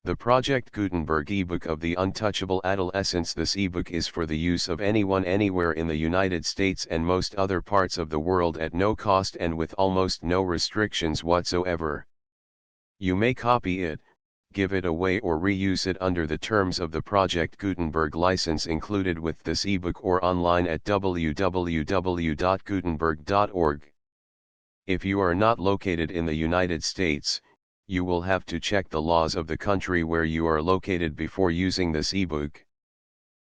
The Project Gutenberg ebook of the Untouchable Adolescents. This ebook is for the use of anyone anywhere in the United States and most other parts of the world at no cost and with almost no restrictions whatsoever. You may copy it, give it away or reuse it under the terms of the Project Gutenberg license included with this ebook or online at www.gutenberg.org. If you are not located in the United States, you will have to check the laws of the country where you are located before using this ebook.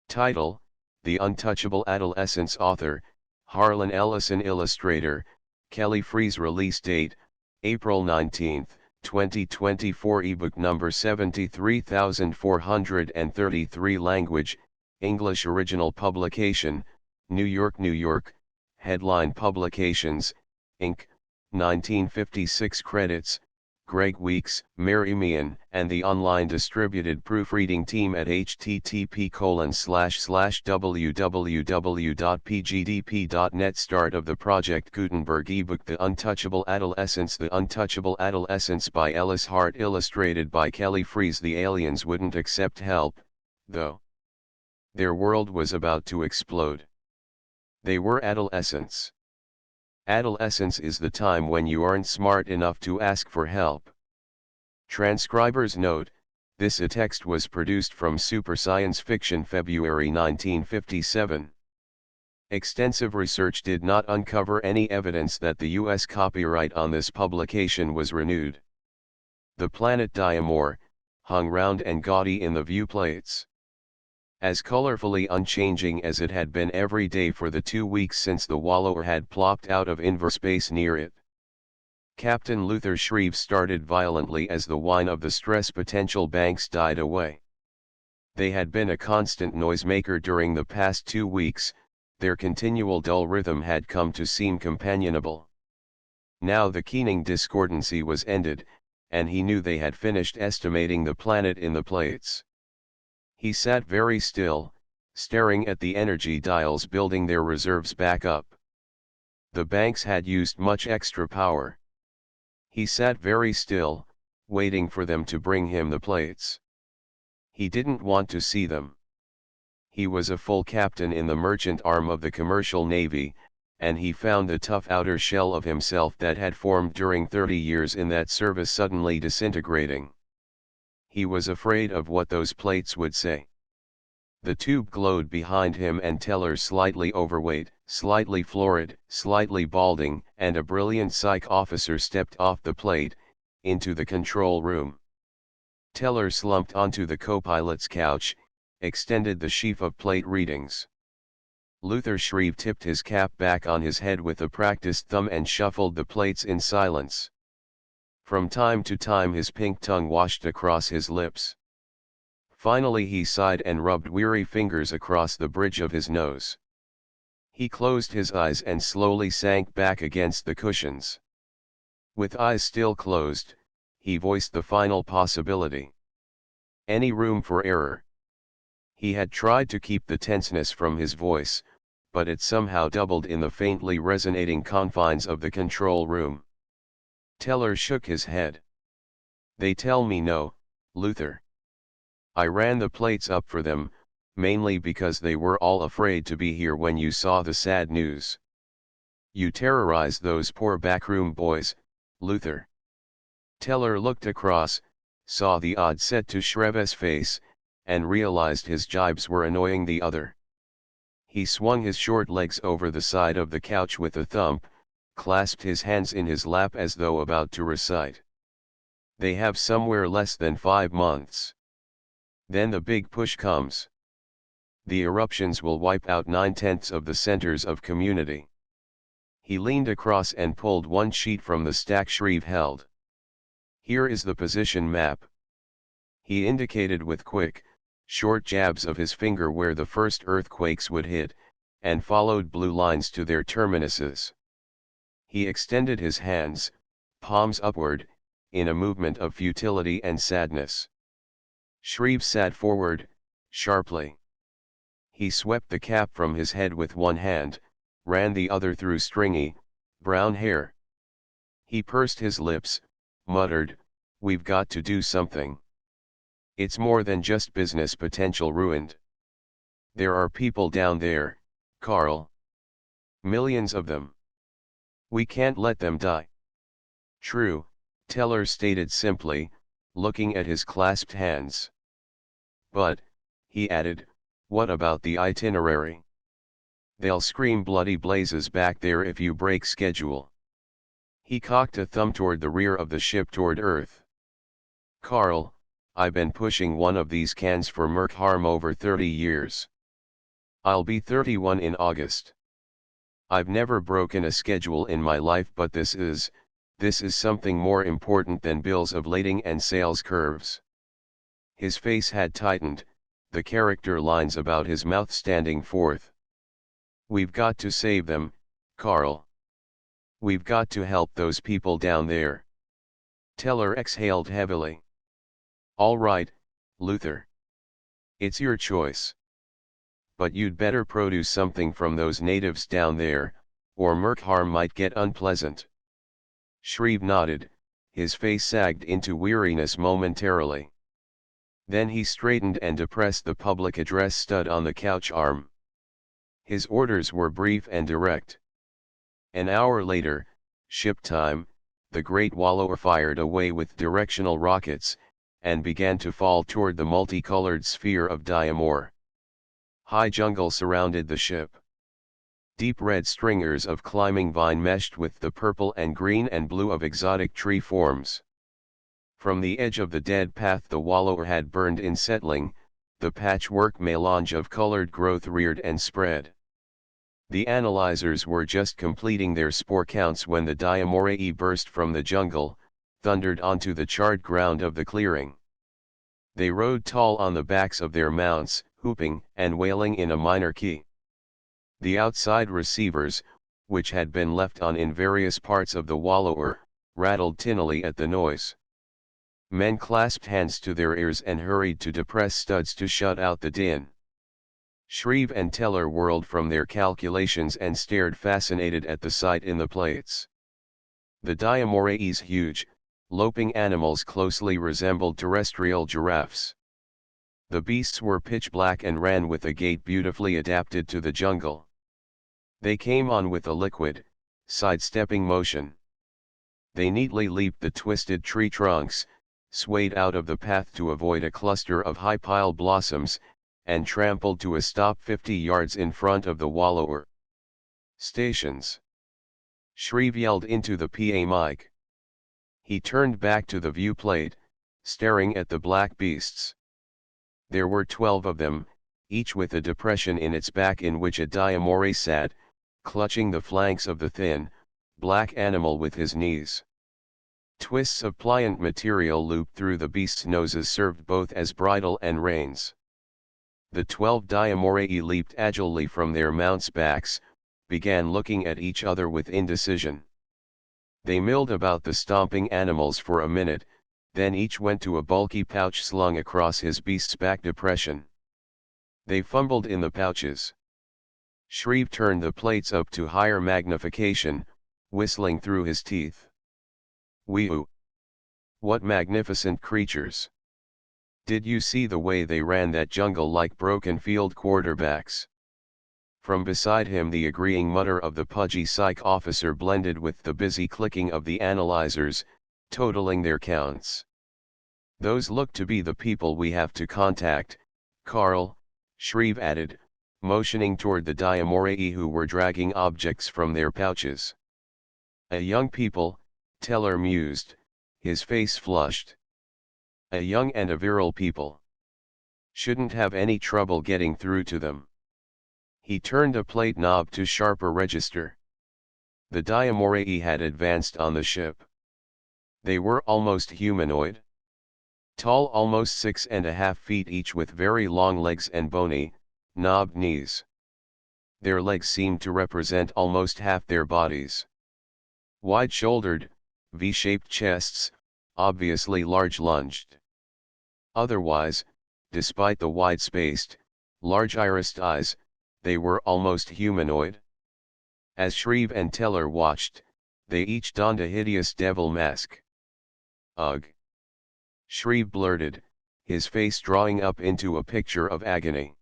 Title: The Untouchable Adolescents. Author: Harlan Ellison. Illustrator: Kelly Freeze. Release date: April 19, 2024. Ebook number 73433. Language: English. Original publication: New York, New York. Headline Publications, Inc., 1956. Credits: Greg Weeks, Mary Meehan, and the online distributed proofreading team at http://www.pgdp.net. Start of the Project Gutenberg ebook. The Untouchable Adolescents. The Untouchable Adolescents by Ellis Hart. Illustrated by Kelly Freeze. The aliens wouldn't accept help, though. Their world was about to explode. They were adolescents. Adolescence is the time when you aren't smart enough to ask for help. Transcriber's note: this text was produced from Super Science Fiction, February 1957. Extensive research did not uncover any evidence that the U.S. copyright on this publication was renewed. The planet Diamore hung round and gaudy in the viewplates. As colorfully unchanging as it had been every day for the 2 weeks since the wallower had plopped out of inverspace near it. Captain Luther Shreve started violently as the whine of the stress potential banks died away. They had been a constant noisemaker during the past 2 weeks, their continual dull rhythm had come to seem companionable. Now the keening discordancy was ended, and he knew they had finished estimating the planet in the plates. He sat very still, staring at the energy dials building their reserves back up. The banks had used much extra power. He sat very still, waiting for them to bring him the plates. He didn't want to see them. He was a full captain in the merchant arm of the commercial navy, and he found the tough outer shell of himself that had formed during 30 years in that service suddenly disintegrating. He was afraid of what those plates would say. The tube glowed behind him and Teller, slightly overweight, slightly florid, slightly balding, and a brilliant psych officer stepped off the plate, into the control room. Teller slumped onto the co-pilot's couch, extended the sheaf of plate readings. Luther Shreve tipped his cap back on his head with a practiced thumb and shuffled the plates in silence. From time to time his pink tongue washed across his lips. Finally he sighed and rubbed weary fingers across the bridge of his nose. He closed his eyes and slowly sank back against the cushions. With eyes still closed, he voiced the final possibility. Any room for error? He had tried to keep the tenseness from his voice, but it somehow doubled in the faintly resonating confines of the control room. Teller shook his head. They tell me no, Luther. I ran the plates up for them, mainly because they were all afraid to be here when you saw the sad news. You terrorized those poor backroom boys, Luther. Teller looked across, saw the odd set to Shreve's face, and realized his jibes were annoying the other. He swung his short legs over the side of the couch with a thump, clasped his hands in his lap as though about to recite. They have somewhere less than 5 months. Then the big push comes. The eruptions will wipe out 9/10 of the centers of community. He leaned across and pulled one sheet from the stack Shreve held. Here is the position map. He indicated with quick, short jabs of his finger where the first earthquakes would hit, and followed blue lines to their terminuses. He extended his hands, palms upward, in a movement of futility and sadness. Shreve sat forward, sharply. He swept the cap from his head with one hand, ran the other through stringy, brown hair. He pursed his lips, muttered, "We've got to do something." It's more than just business potential ruined. There are people down there, Carl. Millions of them. We can't let them die. True, Teller stated simply, looking at his clasped hands. But, he added, what about the itinerary? They'll scream bloody blazes back there if you break schedule. He cocked a thumb toward the rear of the ship toward Earth. Carl, I've been pushing one of these cans for Merc Harm over 30 years. I'll be 31 in August. I've never broken a schedule in my life, but this is something more important than bills of lading and sales curves. His face had tightened, the character lines about his mouth standing forth. We've got to save them, Carl. We've got to help those people down there. Teller exhaled heavily. All right, Luther. It's your choice. But you'd better produce something from those natives down there, or Merc Harm might get unpleasant. Shreve nodded, his face sagged into weariness momentarily. Then he straightened and depressed the public address stud on the couch arm. His orders were brief and direct. An hour later, ship time, the great wallower fired away with directional rockets, and began to fall toward the multicolored sphere of Diamore. High jungle surrounded the ship. Deep red stringers of climbing vine meshed with the purple and green and blue of exotic tree forms. From the edge of the dead path the wallower had burned in settling, the patchwork melange of colored growth reared and spread. The analyzers were just completing their spore counts when the Diamorei burst from the jungle, thundered onto the charred ground of the clearing. They rode tall on the backs of their mounts, whooping and wailing in a minor key. The outside receivers, which had been left on in various parts of the wallower, rattled tinnily at the noise. Men clasped hands to their ears and hurried to depress studs to shut out the din. Shreve and Teller whirled from their calculations and stared fascinated at the sight in the plates. The Diamorei's huge, loping animals closely resembled terrestrial giraffes. The beasts were pitch black and ran with a gait beautifully adapted to the jungle. They came on with a liquid, sidestepping motion. They neatly leaped the twisted tree trunks, swayed out of the path to avoid a cluster of high-piled blossoms, and trampled to a stop 50 yards in front of the wallower. Stations! Shreve yelled into the PA mic. He turned back to the viewplate, staring at the black beasts. There were 12 of them, each with a depression in its back in which a Diamorei sat, clutching the flanks of the thin, black animal with his knees. Twists of pliant material looped through the beasts' noses served both as bridle and reins. The 12 Diamorei leaped agilely from their mounts' backs, began looking at each other with indecision. They milled about the stomping animals for a minute, then each went to a bulky pouch slung across his beast's back depression. They fumbled in the pouches. Shreve turned the plates up to higher magnification, whistling through his teeth. Wee-oo! What magnificent creatures! Did you see the way they ran that jungle like broken field quarterbacks? From beside him the agreeing mutter of the pudgy psych officer blended with the busy clicking of the analyzers, totaling their counts. Those look to be the people we have to contact, Carl, Shreve added, motioning toward the Diamorei who were dragging objects from their pouches. A young people, Teller mused, his face flushed. A young and a virile people. Shouldn't have any trouble getting through to them. He turned a plate knob to sharper register. The Diamorei had advanced on the ship. They were almost humanoid. Tall, almost 6.5 feet each, with very long legs and bony, knobbed knees. Their legs seemed to represent almost half their bodies. Wide-shouldered, V-shaped chests, obviously large-lunged. Otherwise, despite the wide-spaced, large-irised eyes, they were almost humanoid. As Shreve and Teller watched, they each donned a hideous devil mask. Ugh! Shreve blurted, his face drawing up into a picture of agony.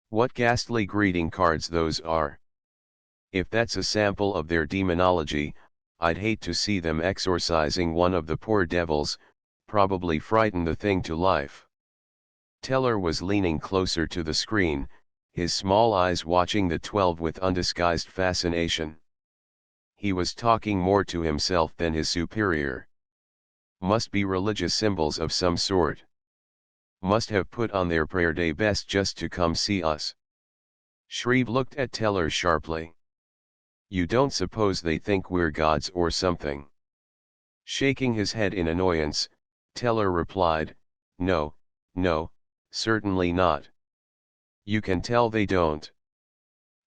What ghastly greeting cards those are. If that's a sample of their demonology, I'd hate to see them exorcising one of the poor devils, probably frighten the thing to life. Teller was leaning closer to the screen, his small eyes watching the 12 with undisguised fascination. He was talking more to himself than his superior. Must be religious symbols of some sort. Must have put on their prayer day best just to come see us. Shreve looked at Teller sharply. You don't suppose they think we're gods or something? Shaking his head in annoyance, Teller replied, No, no, certainly not. You can tell they don't.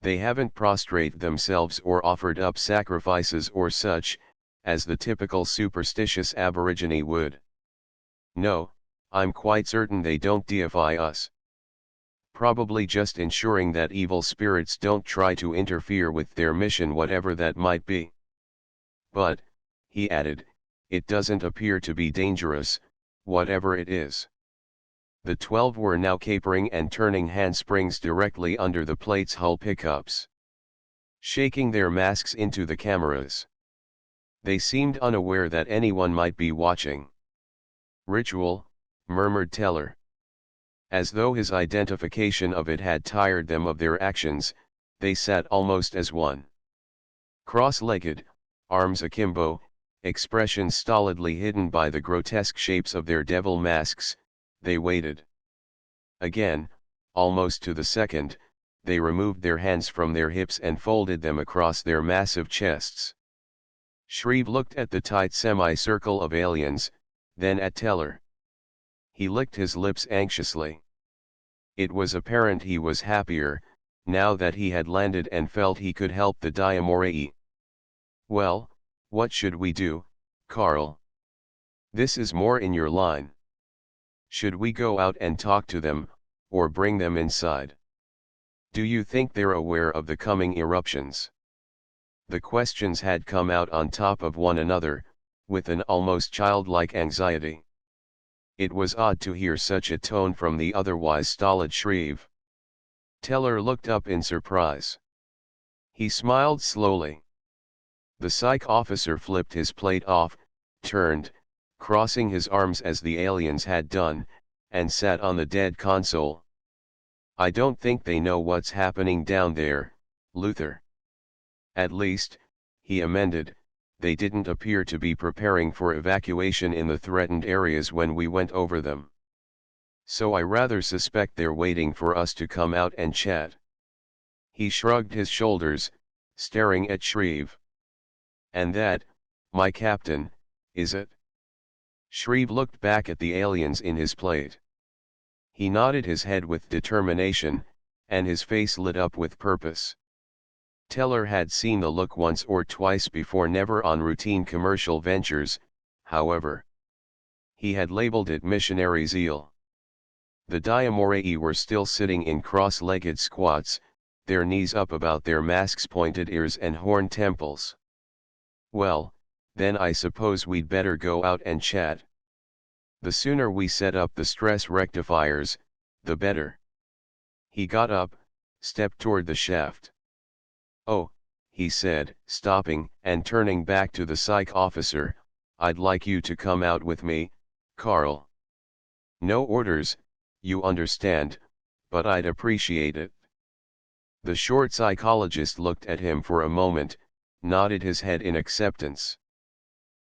They haven't prostrated themselves or offered up sacrifices or such, as the typical superstitious aborigine would. No, I'm quite certain they don't deify us. Probably just ensuring that evil spirits don't try to interfere with their mission, whatever that might be. But, he added, it doesn't appear to be dangerous, whatever it is. The 12 were now capering and turning handsprings directly under the plate's hull pickups, shaking their masks into the cameras. They seemed unaware that anyone might be watching. Ritual, murmured Teller. As though his identification of it had tired them of their actions, they sat almost as one. Cross-legged, arms akimbo, expressions stolidly hidden by the grotesque shapes of their devil masks, they waited. Again, almost to the second, they removed their hands from their hips and folded them across their massive chests. Shreve looked at the tight semicircle of aliens, then at Teller. He licked his lips anxiously. It was apparent he was happier, now that he had landed and felt he could help the Diamorai. Well, what should we do, Carl? This is more in your line. Should we go out and talk to them, or bring them inside? Do you think they're aware of the coming eruptions? The questions had come out on top of one another, with an almost childlike anxiety. It was odd to hear such a tone from the otherwise stolid Shreve. Teller looked up in surprise. He smiled slowly. The psych officer flipped his plate off, turned, crossing his arms as the aliens had done, and sat on the dead console. I don't think they know what's happening down there, Luther. At least, he amended, they didn't appear to be preparing for evacuation in the threatened areas when we went over them. So I rather suspect they're waiting for us to come out and chat. He shrugged his shoulders, staring at Shreve. And that, my captain, is it? Shreve looked back at the aliens in his plate. He nodded his head with determination, and his face lit up with purpose. Teller had seen the look once or twice before, never on routine commercial ventures, however. He had labeled it missionary zeal. The Diamorai were still sitting in cross-legged squats, their knees up about their masks' pointed ears and horned temples. Well, then I suppose we'd better go out and chat. The sooner we set up the stress rectifiers, the better. He got up, stepped toward the shaft. Oh, he said, stopping and turning back to the psych officer, I'd like you to come out with me, Carl. No orders, you understand, but I'd appreciate it. The short psychologist looked at him for a moment, nodded his head in acceptance.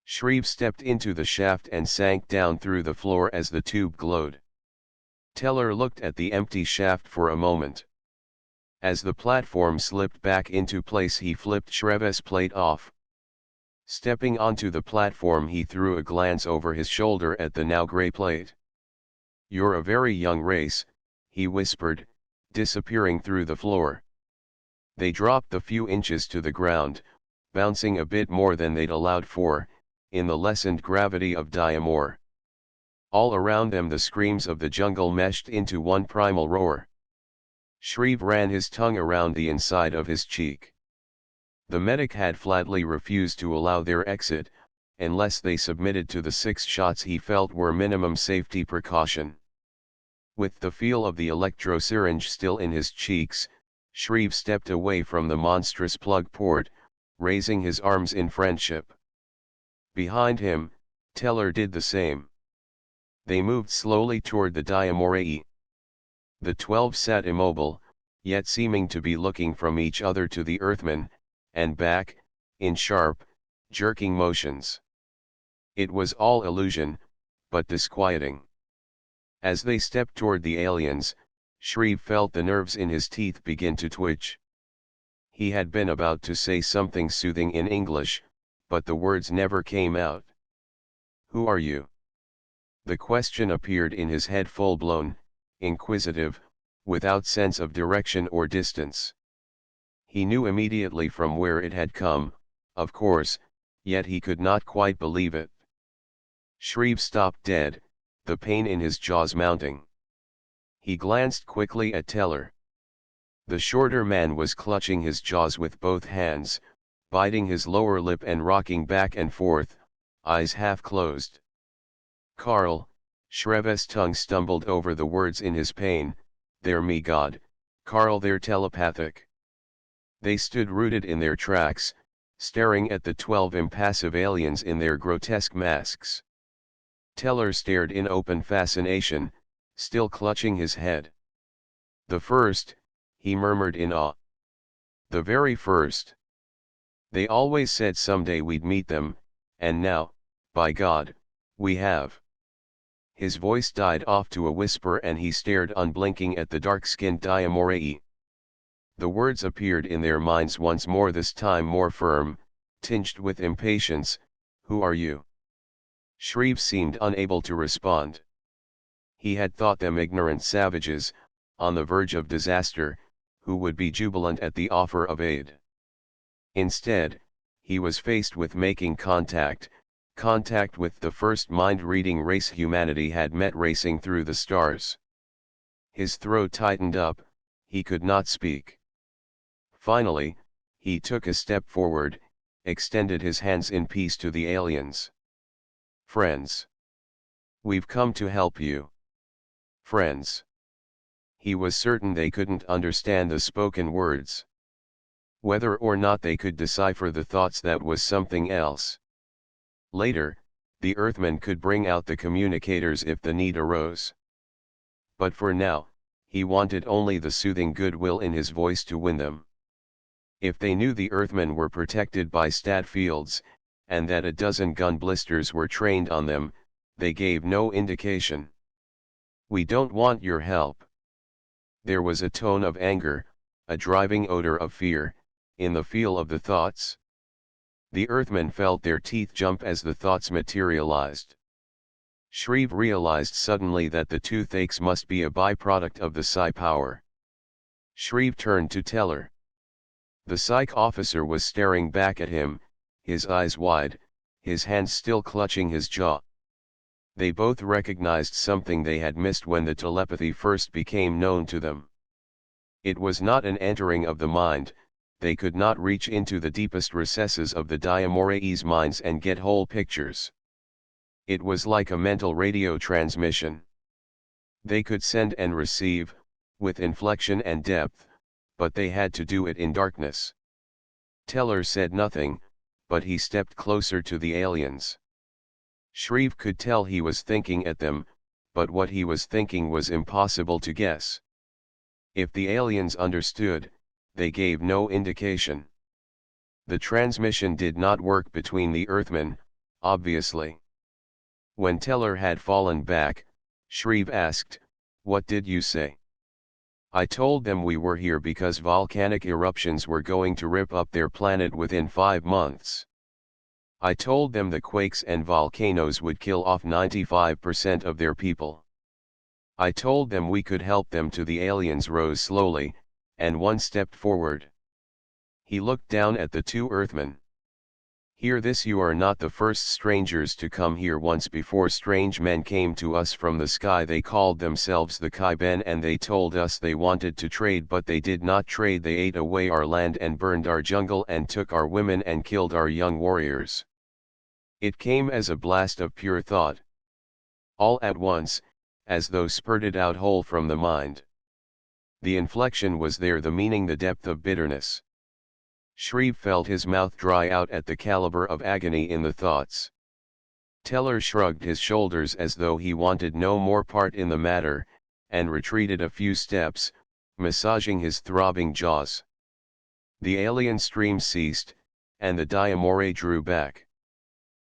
Shreve stepped into the shaft and sank down through the floor as the tube glowed. Teller looked at the empty shaft for a moment. As the platform slipped back into place, he flipped Shreve's plate off. Stepping onto the platform, he threw a glance over his shoulder at the now gray plate. You're a very young race, he whispered, disappearing through the floor. They dropped the few inches to the ground, bouncing a bit more than they'd allowed for, in the lessened gravity of Diamor. All around them the screams of the jungle meshed into one primal roar. Shreve ran his tongue around the inside of his cheek. The medic had flatly refused to allow their exit, unless they submitted to the 6 shots he felt were minimum safety precaution. With the feel of the electro-syringe still in his cheeks, Shreve stepped away from the monstrous plug port, raising his arms in friendship. Behind him, Teller did the same. They moved slowly toward the Diamorai. The 12 sat immobile, yet seeming to be looking from each other to the Earthman, and back, in sharp, jerking motions. It was all illusion, but disquieting. As they stepped toward the aliens, Shreve felt the nerves in his teeth begin to twitch. He had been about to say something soothing in English, but the words never came out. "Who are you?" The question appeared in his head full-blown, inquisitive, without sense of direction or distance. He knew immediately from where it had come, of course, yet he could not quite believe it. Shreve stopped dead, the pain in his jaws mounting. He glanced quickly at Teller. The shorter man was clutching his jaws with both hands, biting his lower lip and rocking back and forth, eyes half closed. "Carl," Shreve's tongue stumbled over the words in his pain, "they're me God, Carl, they're telepathic." They stood rooted in their tracks, staring at the 12 impassive aliens in their grotesque masks. Teller stared in open fascination, still clutching his head. "The first," he murmured in awe. "The very first. They always said someday we'd meet them, and now, by God, we have." His voice died off to a whisper and he stared unblinking at the dark-skinned Diamorai. The words appeared in their minds once more, this time more firm, tinged with impatience. "Who are you?" Shreve seemed unable to respond. He had thought them ignorant savages, on the verge of disaster, who would be jubilant at the offer of aid. Instead, he was faced with making contact with the first mind-reading race humanity had met racing through the stars. His throat tightened up, he could not speak. Finally, he took a step forward, extended his hands in peace to the aliens. "Friends. We've come to help you. Friends." He was certain they couldn't understand the spoken words. Whether or not they could decipher the thoughts, that was something else. Later, the Earthman could bring out the communicators if the need arose. But for now, he wanted only the soothing goodwill in his voice to win them. If they knew the Earthmen were protected by stat fields, and that a dozen gun blisters were trained on them, they gave no indication. "We don't want your help." There was a tone of anger, a driving odor of fear, in the feel of the thoughts. The Earthmen felt their teeth jump as the thoughts materialized. Shreve realized suddenly that the toothaches must be a byproduct of the psi power. Shreve turned to Teller. The psych officer was staring back at him, his eyes wide, his hands still clutching his jaw. They both recognized something they had missed when the telepathy first became known to them. It was not an entering of the mind. They could not reach into the deepest recesses of the Diamorai's minds and get whole pictures. It was like a mental radio transmission. They could send and receive, with inflection and depth, but they had to do it in darkness. Teller said nothing, but he stepped closer to the aliens. Shreve could tell he was thinking at them, but what he was thinking was impossible to guess. If the aliens understood, they gave no indication. The transmission did not work between the Earthmen, obviously. When Teller had fallen back, Shreve asked, "What did you say?" "I told them we were here because volcanic eruptions were going to rip up their planet within 5 months. I told them the quakes and volcanoes would kill off 95% of their people. I told them we could help them." The aliens rose slowly, and one stepped forward. He looked down at the 2 Earthmen. "Hear this, you are not the first strangers to come here. Once before strange men came to us from the sky. They called themselves the Kaiben and they told us they wanted to trade, but they did not trade. They ate away our land and burned our jungle and took our women and killed our young warriors." It came as a blast of pure thought. All at once, as though spurted out whole from the mind. The inflection was there, the meaning, the depth of bitterness. Shreve felt his mouth dry out at the caliber of agony in the thoughts. Teller shrugged his shoulders as though he wanted no more part in the matter, and retreated a few steps, massaging his throbbing jaws. The alien stream ceased, and the Diamore drew back.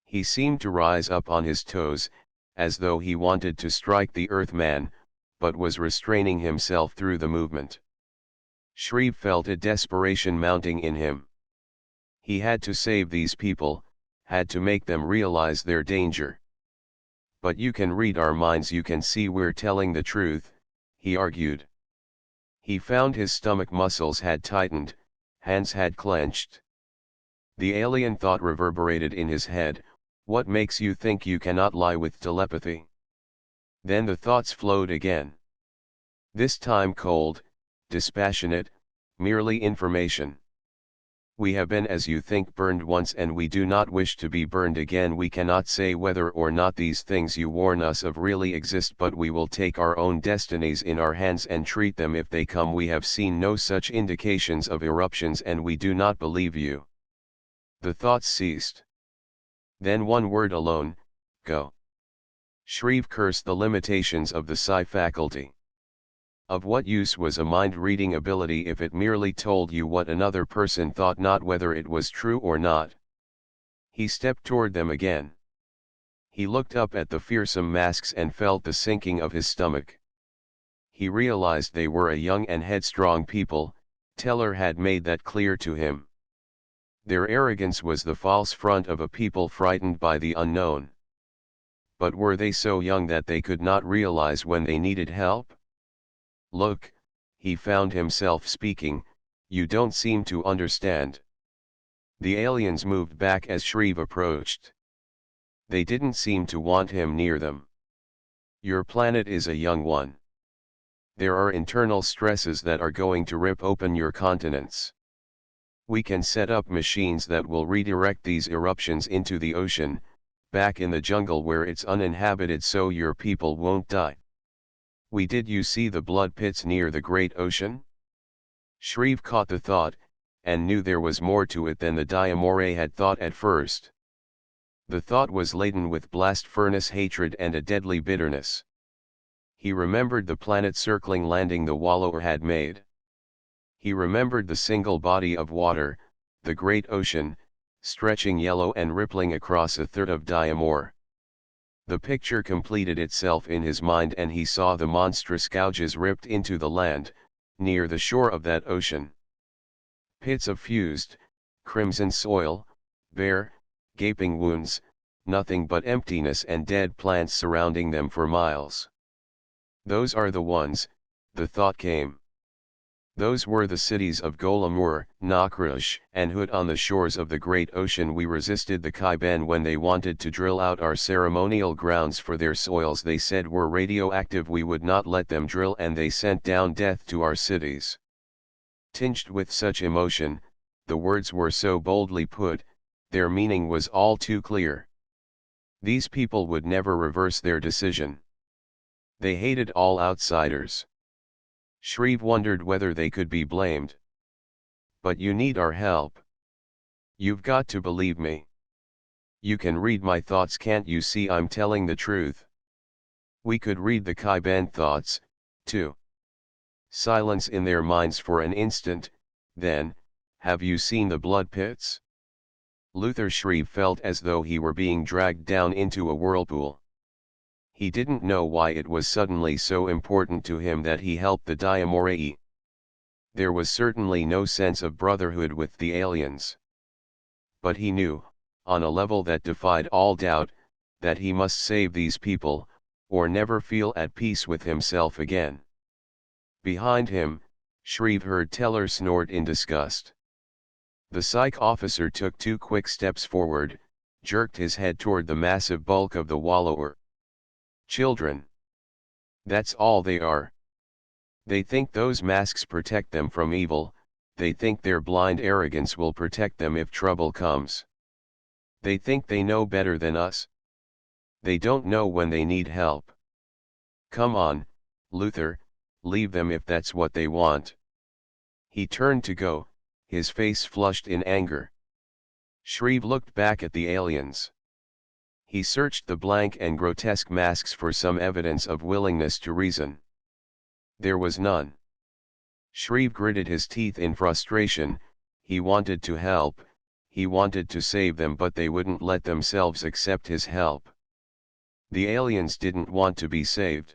He seemed to rise up on his toes, as though he wanted to strike the Earthman, but was restraining himself through the movement. Shreve felt a desperation mounting in him. He had to save these people, had to make them realize their danger. But you can read our minds, you can see we're telling the truth, he argued. He found his stomach muscles had tightened, hands had clenched. The alien thought reverberated in his head, what makes you think you cannot lie with telepathy? Then the thoughts flowed again. This time cold, dispassionate, merely information. We have been, as you think, burned once, and we do not wish to be burned again. We cannot say whether or not these things you warn us of really exist, but we will take our own destinies in our hands and treat them if they come. We have seen no such indications of eruptions, and we do not believe you. The thoughts ceased. Then one word alone, go. Shreve cursed the limitations of the psi faculty. Of what use was a mind-reading ability if it merely told you what another person thought, not whether it was true or not? He stepped toward them again. He looked up at the fearsome masks and felt the sinking of his stomach. He realized they were a young and headstrong people. Teller had made that clear to him. Their arrogance was the false front of a people frightened by the unknown. But were they so young that they could not realize when they needed help? Look, he found himself speaking, you don't seem to understand. The aliens moved back as Shreve approached. They didn't seem to want him near them. Your planet is a young one. There are internal stresses that are going to rip open your continents. We can set up machines that will redirect these eruptions into the ocean, back in the jungle where it's uninhabited, so your people won't die. Did you see the blood pits near the great ocean? Shreve caught the thought, and knew there was more to it than the Diamore had thought at first. The thought was laden with blast furnace hatred and a deadly bitterness. He remembered the planet-circling landing the Wallower had made. He remembered the single body of water, the great ocean, stretching yellow and rippling across a third of Diamore. The picture completed itself in his mind, and he saw the monstrous gouges ripped into the land, near the shore of that ocean. Pits of fused, crimson soil, bare, gaping wounds, nothing but emptiness and dead plants surrounding them for miles. Those are the ones, the thought came. Those were the cities of Golamur, Nakrush, and Hut on the shores of the great ocean. We resisted the Kaiben when they wanted to drill out our ceremonial grounds for their soils. They said were radioactive. We would not let them drill, and they sent down death to our cities. Tinged with such emotion, the words were so boldly put, their meaning was all too clear. These people would never reverse their decision. They hated all outsiders. Shreve wondered whether they could be blamed. But you need our help. You've got to believe me. You can read my thoughts, can't you see I'm telling the truth? We could read the Kaiben thoughts, too. Silence in their minds for an instant, then, have you seen the blood pits? Luther Shreve felt as though he were being dragged down into a whirlpool. He didn't know why it was suddenly so important to him that he helped the Diamore. There was certainly no sense of brotherhood with the aliens. But he knew, on a level that defied all doubt, that he must save these people, or never feel at peace with himself again. Behind him, Shreve heard Teller snort in disgust. The psych officer took 2 quick steps forward, jerked his head toward the massive bulk of the Wallower. Children. That's all they are. They think those masks protect them from evil, they think their blind arrogance will protect them if trouble comes. They think they know better than us. They don't know when they need help. Come on, Luther, leave them if that's what they want. He turned to go, his face flushed in anger. Shreve looked back at the aliens. He searched the blank and grotesque masks for some evidence of willingness to reason. There was none. Shreve gritted his teeth in frustration. He wanted to help, he wanted to save them, but they wouldn't let themselves accept his help. The aliens didn't want to be saved.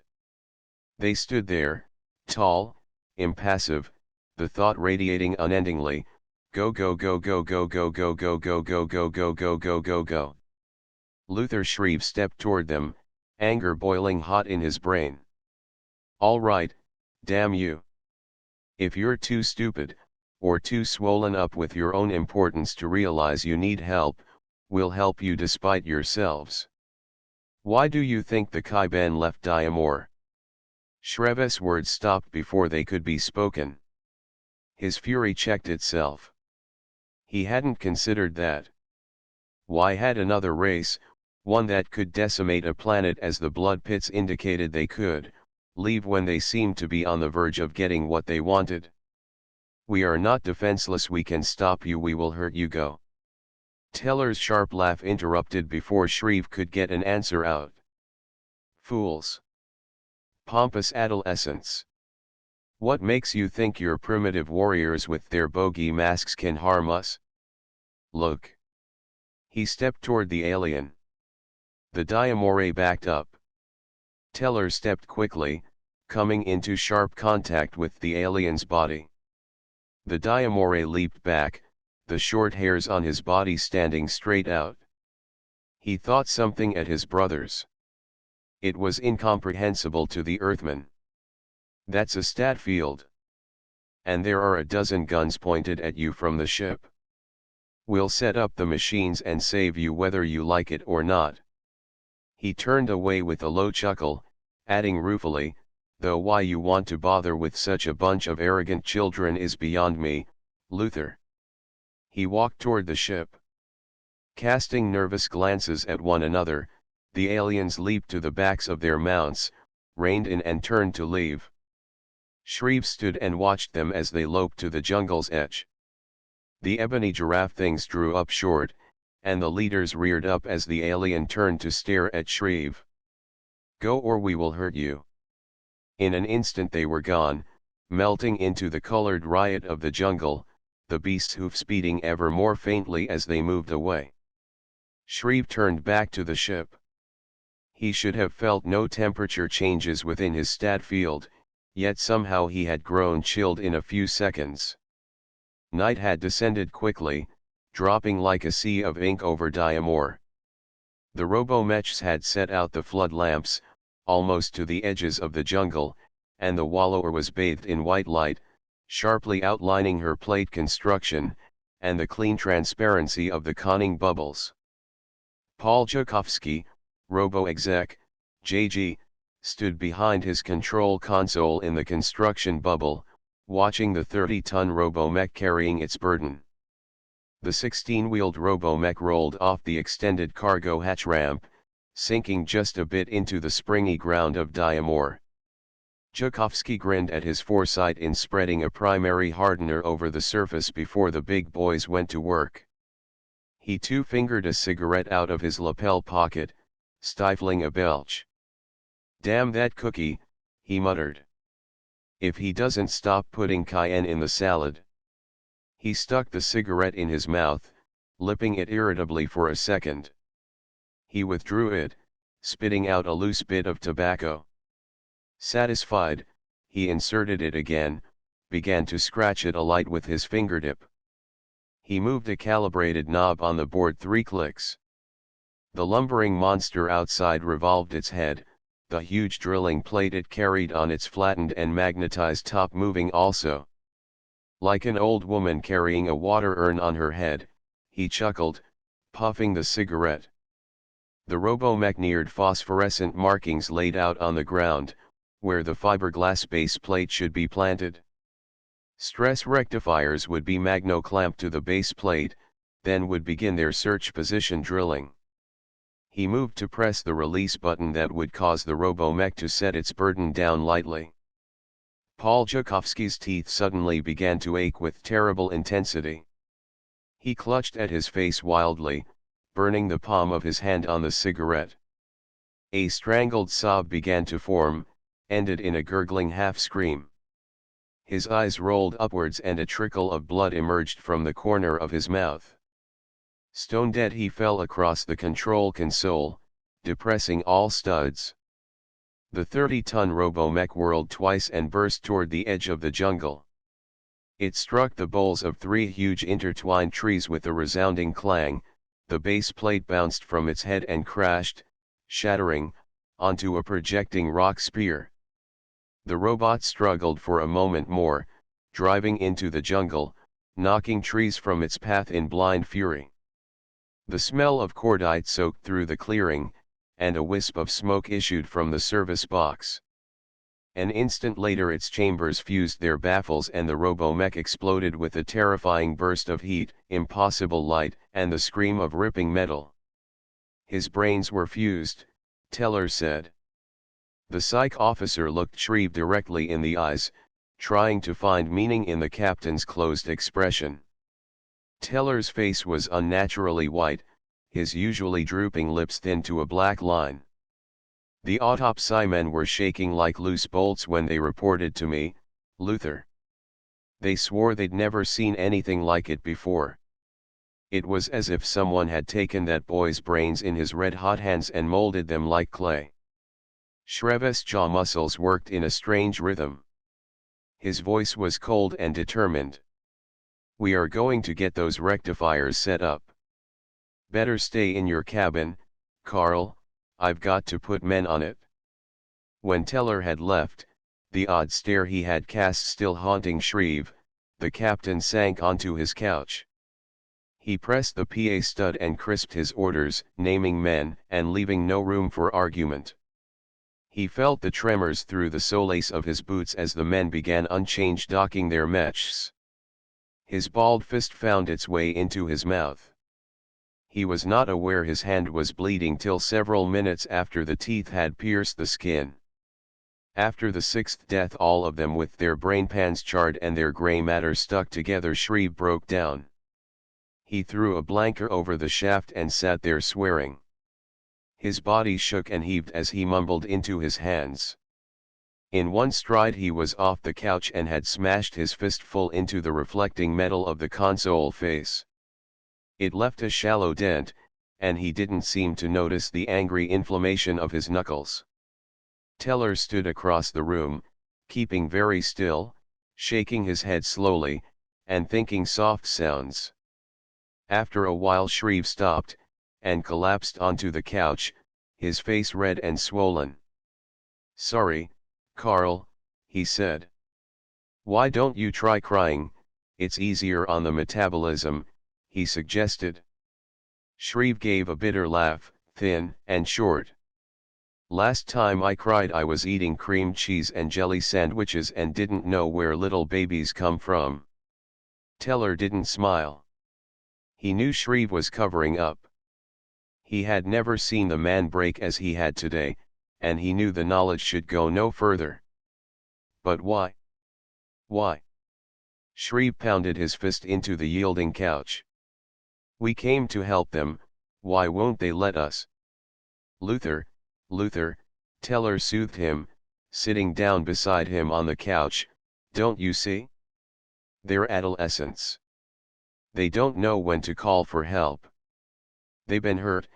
They stood there, tall, impassive, the thought radiating unendingly, go go go go go go go go go go go go go go go go. Luther Shreve stepped toward them, anger boiling hot in his brain. All right, damn you. If you're too stupid, or too swollen up with your own importance to realize you need help, we'll help you despite yourselves. Why do you think the Kai-Ben left Diamor? Shreve's words stopped before they could be spoken. His fury checked itself. He hadn't considered that. Why had another race, one that could decimate a planet as the blood pits indicated they could, leave when they seemed to be on the verge of getting what they wanted? We are not defenseless, we can stop you, we will hurt you, go. Teller's sharp laugh interrupted before Shreve could get an answer out. Fools. Pompous adolescents. What makes you think your primitive warriors with their bogey masks can harm us? Look. He stepped toward the alien. The Diamore backed up. Teller stepped quickly, coming into sharp contact with the alien's body. The Diamore leaped back, the short hairs on his body standing straight out. He thought something at his brothers. It was incomprehensible to the Earthman. That's a stat field. And there are a dozen guns pointed at you from the ship. We'll set up the machines and save you whether you like it or not. He turned away with a low chuckle, adding ruefully, though why you want to bother with such a bunch of arrogant children is beyond me, Luther. He walked toward the ship. Casting nervous glances at one another, the aliens leaped to the backs of their mounts, reined in and turned to leave. Shreve stood and watched them as they loped to the jungle's edge. The ebony giraffe things drew up short, and the leaders reared up as the alien turned to stare at Shreve. Go or we will hurt you. In an instant they were gone, melting into the colored riot of the jungle, the beast's hoofs beating ever more faintly as they moved away. Shreve turned back to the ship. He should have felt no temperature changes within his stat field, yet somehow he had grown chilled in a few seconds. Night had descended quickly, dropping like a sea of ink over Diamor. The robomechs had set out the flood lamps, almost to the edges of the jungle, and the wallower was bathed in white light, sharply outlining her plate construction, and the clean transparency of the conning bubbles. Paul Joukowski, robo-exec, JG, stood behind his control console in the construction bubble, watching the 30-ton robomech carrying its burden. The 16-wheeled robomech rolled off the extended cargo hatch ramp, sinking just a bit into the springy ground of Diamor. Joukowski grinned at his foresight in spreading a primary hardener over the surface before the big boys went to work. He two-fingered a cigarette out of his lapel pocket, stifling a belch. Damn that cookie, he muttered. If he doesn't stop putting cayenne in the salad. He stuck the cigarette in his mouth, lipping it irritably for a second. He withdrew it, spitting out a loose bit of tobacco. Satisfied, he inserted it again, began to scratch it alight with his fingertip. He moved a calibrated knob on the board 3 clicks. The lumbering monster outside revolved its head, the huge drilling plate it carried on its flattened and magnetized top moving also. Like an old woman carrying a water urn on her head, he chuckled, puffing the cigarette. The robomech neared phosphorescent markings laid out on the ground, where the fiberglass base plate should be planted. Stress rectifiers would be magno-clamped to the base plate, then would begin their search position drilling. He moved to press the release button that would cause the robo-mech to set its burden down lightly. Paul Zhukovsky's teeth suddenly began to ache with terrible intensity. He clutched at his face wildly, burning the palm of his hand on the cigarette. A strangled sob began to form, ended in a gurgling half-scream. His eyes rolled upwards and a trickle of blood emerged from the corner of his mouth. Stone dead he fell across the control console, depressing all studs. The 30-ton robo-mech whirled twice and burst toward the edge of the jungle. It struck the boles of 3 huge intertwined trees with a resounding clang, the base plate bounced from its head and crashed, shattering, onto a projecting rock spear. The robot struggled for a moment more, driving into the jungle, knocking trees from its path in blind fury. The smell of cordite soaked through the clearing, and a wisp of smoke issued from the service box. An instant later its chambers fused their baffles and the robo-mech exploded with a terrifying burst of heat, impossible light, and the scream of ripping metal. His brains were fused, Teller said. The psych officer looked Shreve directly in the eyes, trying to find meaning in the captain's closed expression. Teller's face was unnaturally white, his usually drooping lips thinned to a black line. The autopsy men were shaking like loose bolts when they reported to me, Luther. They swore they'd never seen anything like it before. It was as if someone had taken that boy's brains in his red-hot hands and molded them like clay. Shreve's jaw muscles worked in a strange rhythm. His voice was cold and determined. We are going to get those rectifiers set up. Better stay in your cabin, Carl, I've got to put men on it. When Teller had left, the odd stare he had cast still haunting Shreve, the captain sank onto his couch. He pressed the PA stud and crisped his orders, naming men and leaving no room for argument. He felt the tremors through the solace of his boots as the men began unchanged docking their mechs. His balled fist found its way into his mouth. He was not aware his hand was bleeding till several minutes after the teeth had pierced the skin. After the 6th death, all of them with their brain pans charred and their gray matter stuck together, Shreve broke down. He threw a blanket over the shaft and sat there swearing. His body shook and heaved as he mumbled into his hands. In one stride he was off the couch and had smashed his fist full into the reflecting metal of the console face. It left a shallow dent, and he didn't seem to notice the angry inflammation of his knuckles. Teller stood across the room, keeping very still, shaking his head slowly, and thinking soft sounds. After a while Shreve stopped, and collapsed onto the couch, his face red and swollen. Sorry, Carl, he said. Why don't you try crying, it's easier on the metabolism, he suggested. Shreve gave a bitter laugh, thin and short. Last time I cried I was eating cream cheese and jelly sandwiches and didn't know where little babies come from. Teller didn't smile. He knew Shreve was covering up. He had never seen the man break as he had today, and he knew the knowledge should go no further. But why? Why? Shreve pounded his fist into the yielding couch. We came to help them, why won't they let us? Luther, Teller soothed him, sitting down beside him on the couch, don't you see? They're adolescents. They don't know when to call for help. They've been hurt,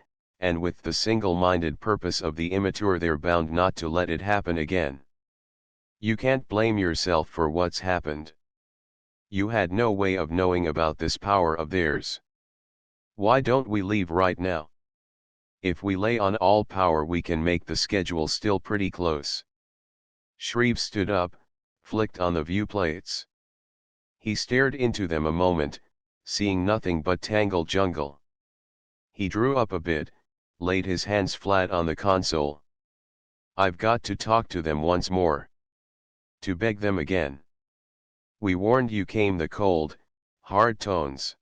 and with the single-minded purpose of the immature they're bound not to let it happen again. You can't blame yourself for what's happened. You had no way of knowing about this power of theirs. Why don't we leave right now? If we lay on all power we can make the schedule still pretty close. Shreve stood up, flicked on the viewplates. He stared into them a moment, seeing nothing but tangled jungle. He drew up a bit, laid his hands flat on the console. I've got to talk to them once more. To beg them again. We warned you, came the cold, hard tones.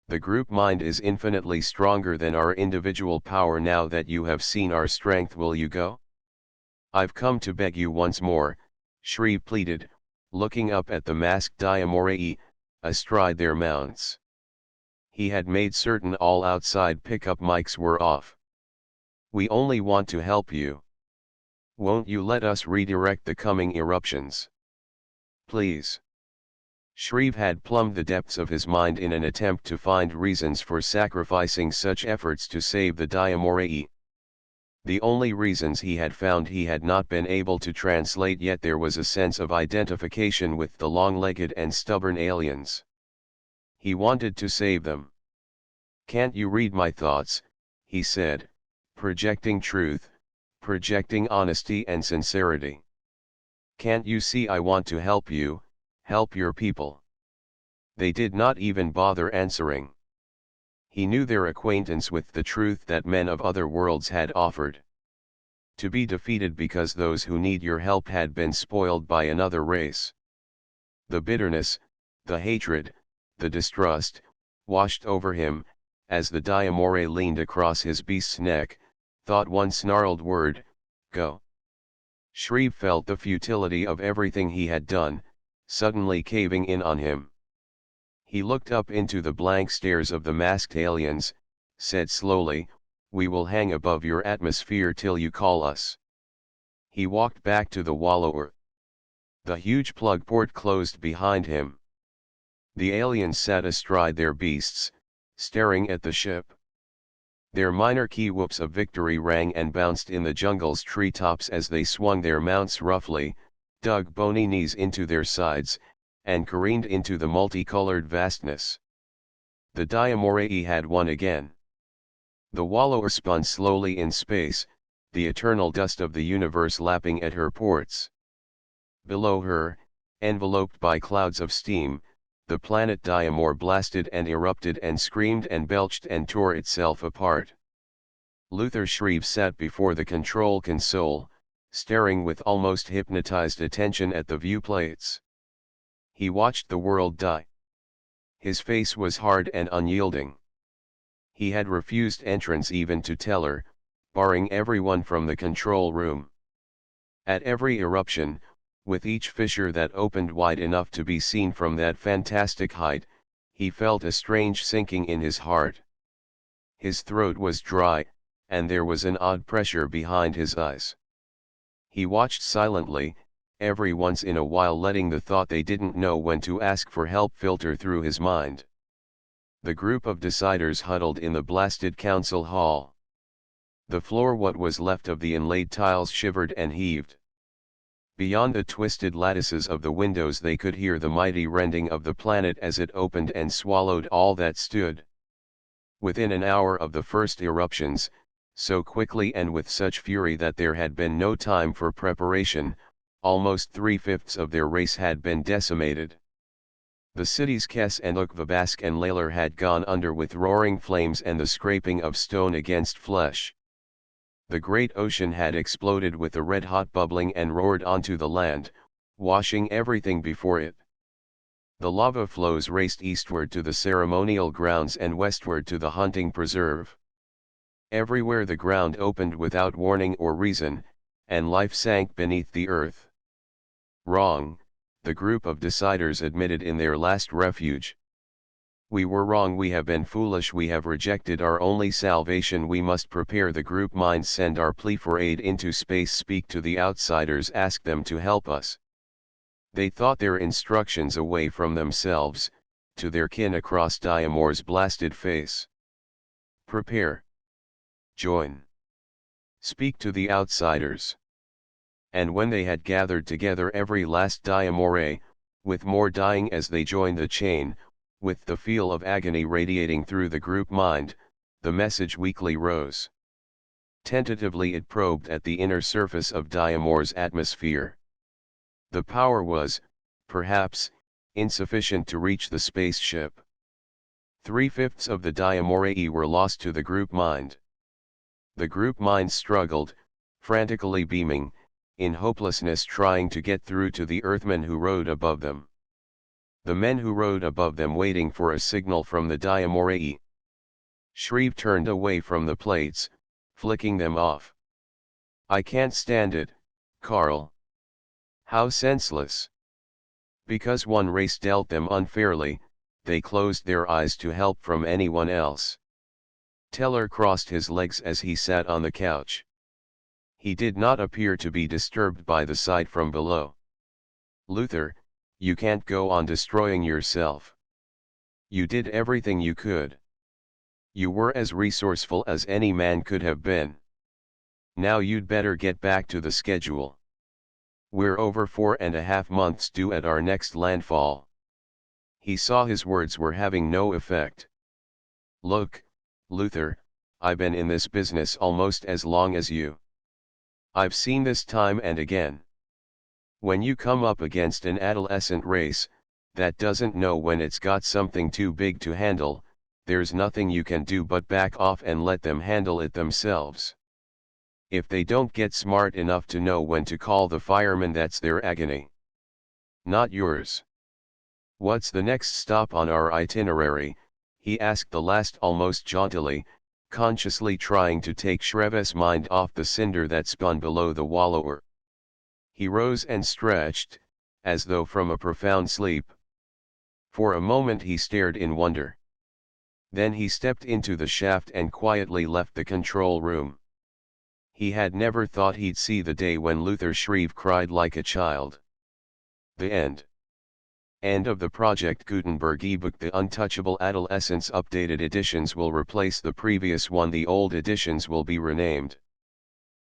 The group mind is infinitely stronger than our individual power. Now that you have seen our strength, will you go? I've come to beg you once more, Shreve pleaded, looking up at the masked Diamorai, astride their mounts. He had made certain all outside pickup mics were off. We only want to help you. Won't you let us redirect the coming eruptions? Please. Shreve had plumbed the depths of his mind in an attempt to find reasons for sacrificing such efforts to save the Diamorai. The only reasons he had found he had not been able to translate yet. There was a sense of identification with the long-legged and stubborn aliens. He wanted to save them. Can't you read my thoughts, he said, projecting truth, projecting honesty and sincerity. Can't you see I want to help you, help your people? They did not even bother answering. He knew their acquaintance with the truth that men of other worlds had offered. To be defeated because those who need your help had been spoiled by another race. The bitterness, the hatred, the distrust, washed over him, as the Diamorai leaned across his beast's neck, thought one snarled word, go. Shreve felt the futility of everything he had done, suddenly caving in on him. He looked up into the blank stares of the masked aliens, said slowly, we will hang above your atmosphere till you call us. He walked back to the wallower. The huge plug port closed behind him. The aliens sat astride their beasts, staring at the ship. Their minor key whoops of victory rang and bounced in the jungle's treetops as they swung their mounts roughly, dug bony knees into their sides, and careened into the multicolored vastness. The Diamorai had won again. The wallower spun slowly in space, the eternal dust of the universe lapping at her ports. Below her, enveloped by clouds of steam, the planet Diamor blasted and erupted and screamed and belched and tore itself apart. Luther Shreve sat before the control console, staring with almost hypnotized attention at the viewplates. He watched the world die. His face was hard and unyielding. He had refused entrance even to Teller, barring everyone from the control room. At every eruption, with each fissure that opened wide enough to be seen from that fantastic height, he felt a strange sinking in his heart. His throat was dry, and there was an odd pressure behind his eyes. He watched silently, every once in a while letting the thought they didn't know when to ask for help filter through his mind. The group of deciders huddled in the blasted council hall. The floor, what was left of the inlaid tiles, shivered and heaved. Beyond the twisted lattices of the windows they could hear the mighty rending of the planet as it opened and swallowed all that stood. Within an hour of the first eruptions, so quickly and with such fury that there had been no time for preparation, almost 3/5 of their race had been decimated. The cities Kes and Ukvabask and Lalor had gone under with roaring flames and the scraping of stone against flesh. The great ocean had exploded with a red-hot bubbling and roared onto the land, washing everything before it. The lava flows raced eastward to the ceremonial grounds and westward to the hunting preserve. Everywhere the ground opened without warning or reason, and life sank beneath the earth. Wrong, the group of deciders admitted in their last refuge. We were wrong, we have been foolish, we have rejected our only salvation. We must prepare the group mind, send our plea for aid into space, speak to the outsiders, ask them to help us. They thought their instructions away from themselves, to their kin across Diamor's blasted face. Prepare. Join. Speak to the outsiders. And when they had gathered together every last Diamorai, with more dying as they joined the chain, with the feel of agony radiating through the group mind, the message weakly rose. Tentatively it probed at the inner surface of Diamor's atmosphere. The power was, perhaps, insufficient to reach the spaceship. 3/5 of the Diamorai were lost to the group mind. The group mind struggled, frantically beaming, in hopelessness, trying to get through to the Earthmen who rode above them. the men who rode above them waiting for a signal from the Diamorai. Shreve turned away from the plates, flicking them off. I can't stand it, Carl. How senseless. Because one race dealt them unfairly, they closed their eyes to help from anyone else. Teller crossed his legs as he sat on the couch. He did not appear to be disturbed by the sight from below. Luther, you can't go on destroying yourself. You did everything you could. You were as resourceful as any man could have been. Now you'd better get back to the schedule. We're over 4.5 months due at our next landfall. He saw his words were having no effect. Look, Luther, I've been in this business almost as long as you. I've seen this time and again. When you come up against an adolescent race, that doesn't know when it's got something too big to handle, there's nothing you can do but back off and let them handle it themselves. If they don't get smart enough to know when to call the fireman, that's their agony. Not yours. What's the next stop on our itinerary? He asked the last almost jauntily, consciously trying to take Shreve's mind off the cinder that spun below the wallower. He rose and stretched, as though from a profound sleep. For a moment he stared in wonder. Then he stepped into the shaft and quietly left the control room. He had never thought he'd see the day when Luther Shreve cried like a child. The end. End of the Project Gutenberg ebook. The Untouchable Adolescents updated editions will replace the previous one. The old editions will be renamed.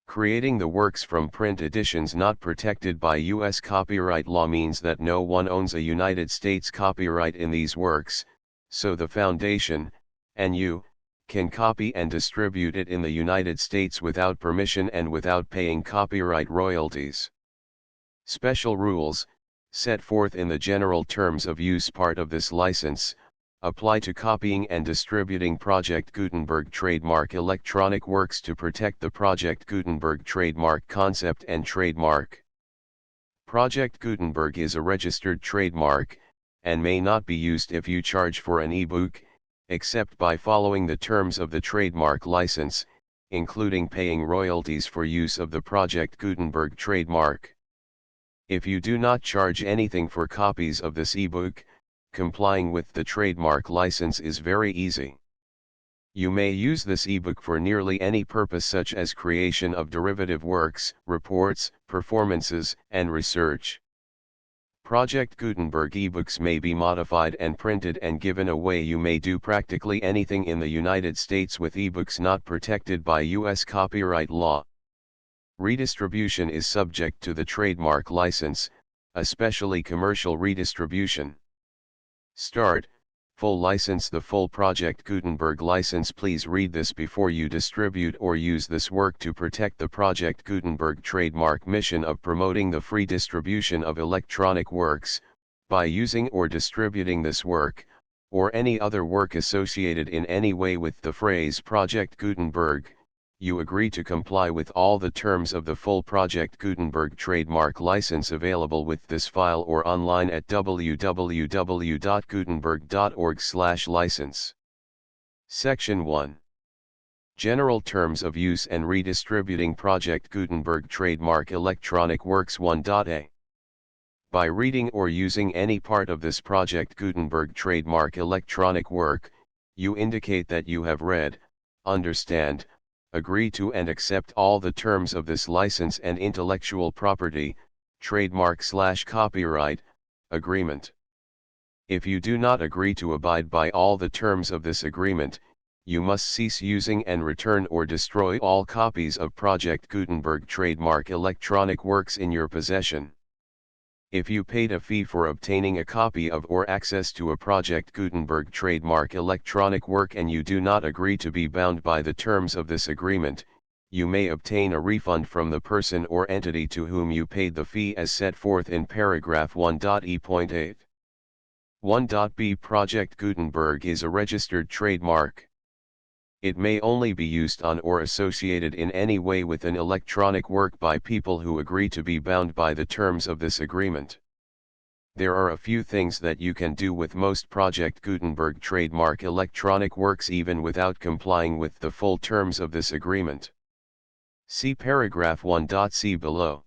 Creating the works from print editions not protected by U.S. copyright law means that no one owns a United States copyright in these works, so the Foundation, and you, can copy and distribute it in the United States without permission and without paying copyright royalties. Special rules, set forth in the general terms of use part of this license, apply to copying and distributing Project Gutenberg trademark electronic works to protect the Project Gutenberg trademark concept and trademark. Project Gutenberg is a registered trademark, and may not be used if you charge for an ebook, except by following the terms of the trademark license, including paying royalties for use of the Project Gutenberg trademark. If you do not charge anything for copies of this ebook, complying with the trademark license is very easy. You may use this ebook for nearly any purpose, such as creation of derivative works, reports, performances, and research. Project Gutenberg ebooks may be modified and printed and given away. You may do practically anything in the United States with ebooks not protected by U.S. copyright law. Redistribution is subject to the trademark license, especially commercial redistribution. Start, full license. The full Project Gutenberg license. Please read this before you distribute or use this work to protect the Project Gutenberg trademark mission of promoting the free distribution of electronic works. By using or distributing this work, or any other work associated in any way with the phrase Project Gutenberg, you agree to comply with all the terms of the full Project Gutenberg trademark license available with this file or online at www.gutenberg.org/license. Section 1. General Terms of Use and Redistributing Project Gutenberg Trademark Electronic Works 1.a. By reading or using any part of this Project Gutenberg trademark electronic work, you indicate that you have read, understand, agree to and accept all the terms of this license and intellectual property, trademark/copyright, agreement. If you do not agree to abide by all the terms of this agreement, you must cease using and return or destroy all copies of Project Gutenberg trademark electronic works in your possession. If you paid a fee for obtaining a copy of or access to a Project Gutenberg trademark electronic work and you do not agree to be bound by the terms of this agreement, you may obtain a refund from the person or entity to whom you paid the fee as set forth in paragraph 1.e.8. 1.b. Project Gutenberg is a registered trademark. It may only be used on or associated in any way with an electronic work by people who agree to be bound by the terms of this agreement. There are a few things that you can do with most Project Gutenberg trademark electronic works even without complying with the full terms of this agreement. See paragraph 1.c below.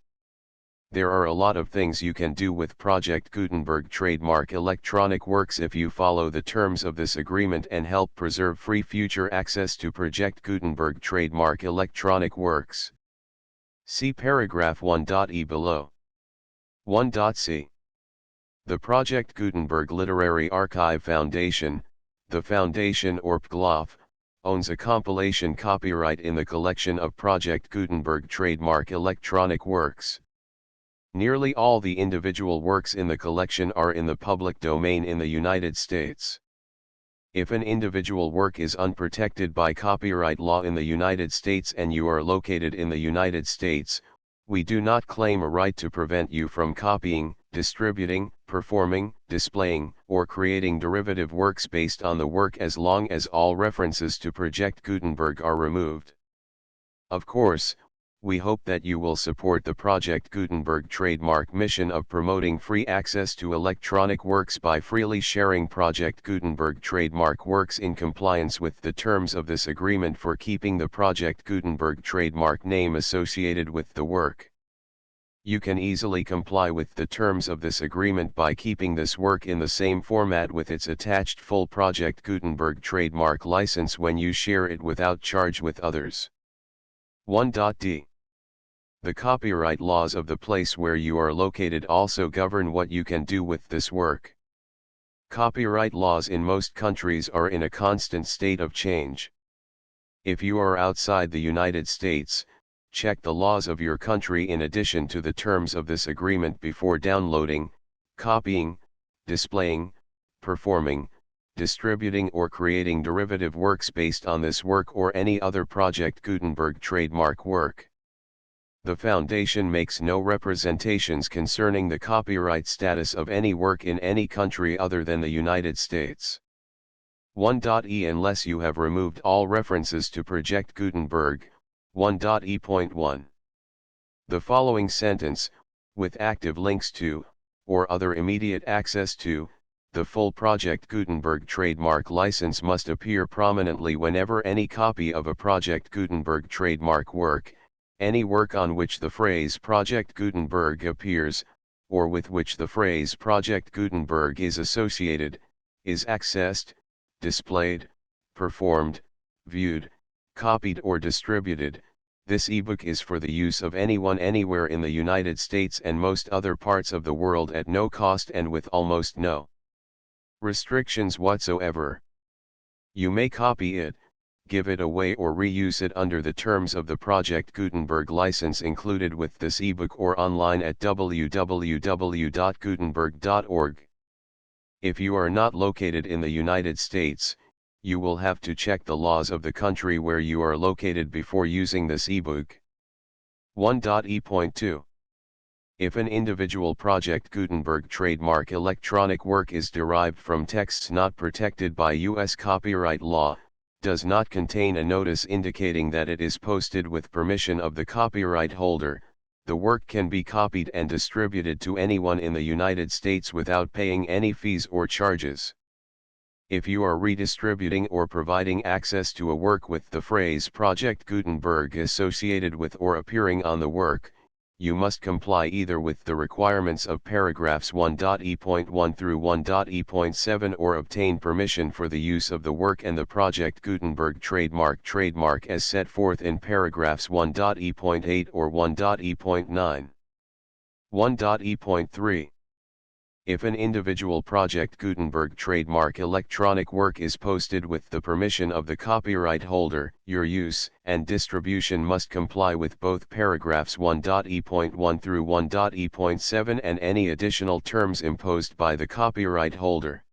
There are a lot of things you can do with Project Gutenberg trademark electronic works if you follow the terms of this agreement and help preserve free future access to Project Gutenberg trademark electronic works. See paragraph 1.e below. 1.c. The Project Gutenberg Literary Archive Foundation, the Foundation or PGLOF, owns a compilation copyright in the collection of Project Gutenberg trademark electronic works. Nearly all the individual works in the collection are in the public domain in the United States. If an individual work is unprotected by copyright law in the United States and you are located in the United States, we do not claim a right to prevent you from copying, distributing, performing, displaying, or creating derivative works based on the work as long as all references to Project Gutenberg are removed. Of course, we hope that you will support the Project Gutenberg trademark mission of promoting free access to electronic works by freely sharing Project Gutenberg trademark works in compliance with the terms of this agreement for keeping the Project Gutenberg trademark name associated with the work. You can easily comply with the terms of this agreement by keeping this work in the same format with its attached full Project Gutenberg trademark license when you share it without charge with others. 1.d. The copyright laws of the place where you are located also govern what you can do with this work. Copyright laws in most countries are in a constant state of change. If you are outside the United States, check the laws of your country in addition to the terms of this agreement before downloading, copying, displaying, performing, distributing or creating derivative works based on this work or any other Project Gutenberg trademark work. The Foundation makes no representations concerning the copyright status of any work in any country other than the United States. 1.e. Unless you have removed all references to Project Gutenberg, 1.e.1. The following sentence, with active links to, or other immediate access to, the full Project Gutenberg trademark license must appear prominently whenever any copy of a Project Gutenberg trademark work, any work on which the phrase Project Gutenberg appears, or with which the phrase Project Gutenberg is associated, is accessed, displayed, performed, viewed, copied or distributed. This ebook is for the use of anyone anywhere in the United States and most other parts of the world at no cost and with almost no restrictions whatsoever. You may copy it, give it away or reuse it under the terms of the Project Gutenberg license included with this ebook or online at www.gutenberg.org. If you are not located in the United States, you will have to check the laws of the country where you are located before using this ebook. 1.e.2. If an individual Project Gutenberg trademark electronic work is derived from texts not protected by U.S. copyright law, does not contain a notice indicating that it is posted with permission of the copyright holder, the work can be copied and distributed to anyone in the United States without paying any fees or charges. If you are redistributing or providing access to a work with the phrase Project Gutenberg associated with or appearing on the work, you must comply either with the requirements of paragraphs 1.e.1 through 1.e.7 or obtain permission for the use of the work and the Project Gutenberg trademark as set forth in paragraphs 1.e.8 or 1.e.9. 1.e.3. If an individual Project Gutenberg trademark electronic work is posted with the permission of the copyright holder, your use and distribution must comply with both paragraphs 1.e.1 through 1.e.7 and any additional terms imposed by the copyright holder.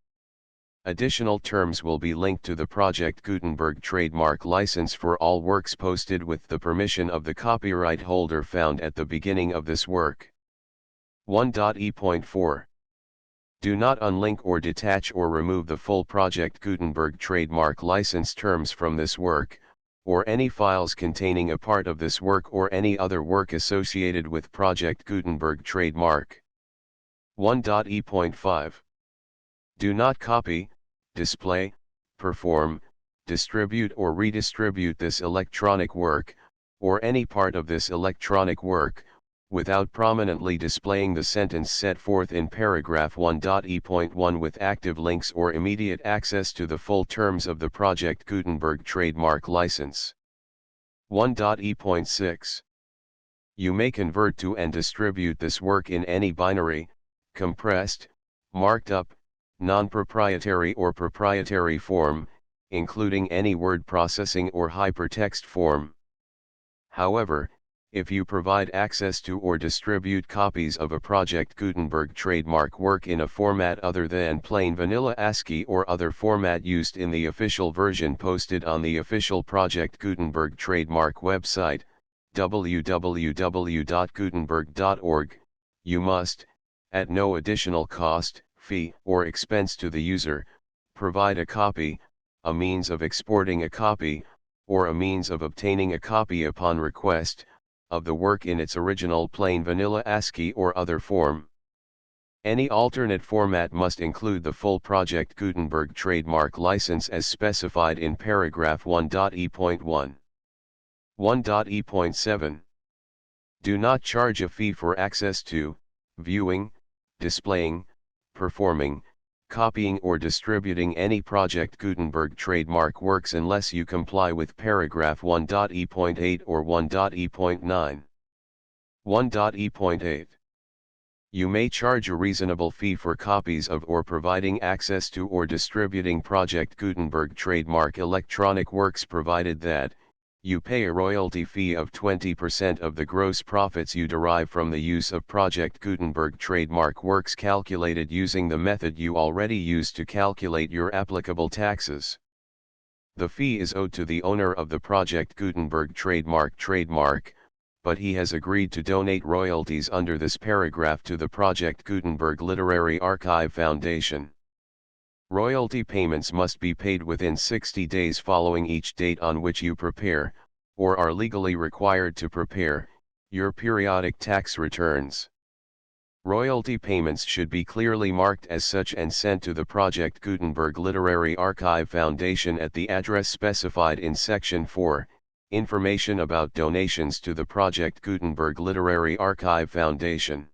Additional terms will be linked to the Project Gutenberg trademark license for all works posted with the permission of the copyright holder found at the beginning of this work. 1.e.4. Do not unlink or detach or remove the full Project Gutenberg trademark license terms from this work, or any files containing a part of this work or any other work associated with Project Gutenberg trademark. 1.e.5 Do not copy, display, perform, distribute or redistribute this electronic work, or any part of this electronic work, without prominently displaying the sentence set forth in paragraph 1.e.1 with active links or immediate access to the full terms of the Project Gutenberg trademark license. 1.e.6 You may convert to and distribute this work in any binary, compressed, marked up, non-proprietary or proprietary form, including any word processing or hypertext form. However, if you provide access to or distribute copies of a Project Gutenberg trademark work in a format other than plain vanilla ASCII or other format used in the official version posted on the official Project Gutenberg trademark website, www.gutenberg.org, you must, at no additional cost, fee, or expense to the user, provide a copy, a means of exporting a copy, or a means of obtaining a copy upon request, of the work in its original plain vanilla ASCII or other form. Any alternate format must include the full Project Gutenberg trademark license as specified in paragraph 1.e.1. 1.e.7 Do not charge a fee for access to, viewing, displaying, performing, copying or distributing any Project Gutenberg trademark works unless you comply with paragraph 1.e.8 or 1.e.9. 1.e.8 You may charge a reasonable fee for copies of or providing access to or distributing Project Gutenberg trademark electronic works provided that, you pay a royalty fee of 20% of the gross profits you derive from the use of Project Gutenberg trademark works calculated using the method you already use to calculate your applicable taxes. The fee is owed to the owner of the Project Gutenberg trademark, but he has agreed to donate royalties under this paragraph to the Project Gutenberg Literary Archive Foundation. Royalty payments must be paid within 60 days following each date on which you prepare, or are legally required to prepare, your periodic tax returns. Royalty payments should be clearly marked as such and sent to the Project Gutenberg Literary Archive Foundation at the address specified in Section 4, Information about donations to the Project Gutenberg Literary Archive Foundation.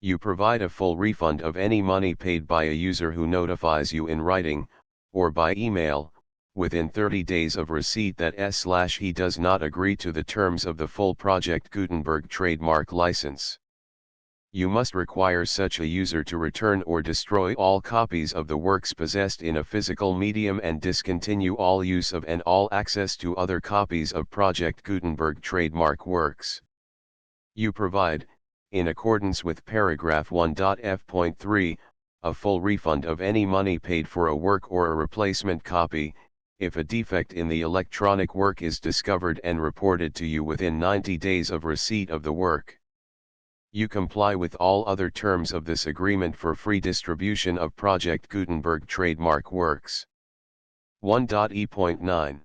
You provide a full refund of any money paid by a user who notifies you in writing, or by email, within 30 days of receipt that he does not agree to the terms of the full Project Gutenberg trademark license. You must require such a user to return or destroy all copies of the works possessed in a physical medium and discontinue all use of and all access to other copies of Project Gutenberg trademark works. You provide, in accordance with paragraph 1.f.3, a full refund of any money paid for a work or a replacement copy, if a defect in the electronic work is discovered and reported to you within 90 days of receipt of the work. You comply with all other terms of this agreement for free distribution of Project Gutenberg trademark works. 1.e.9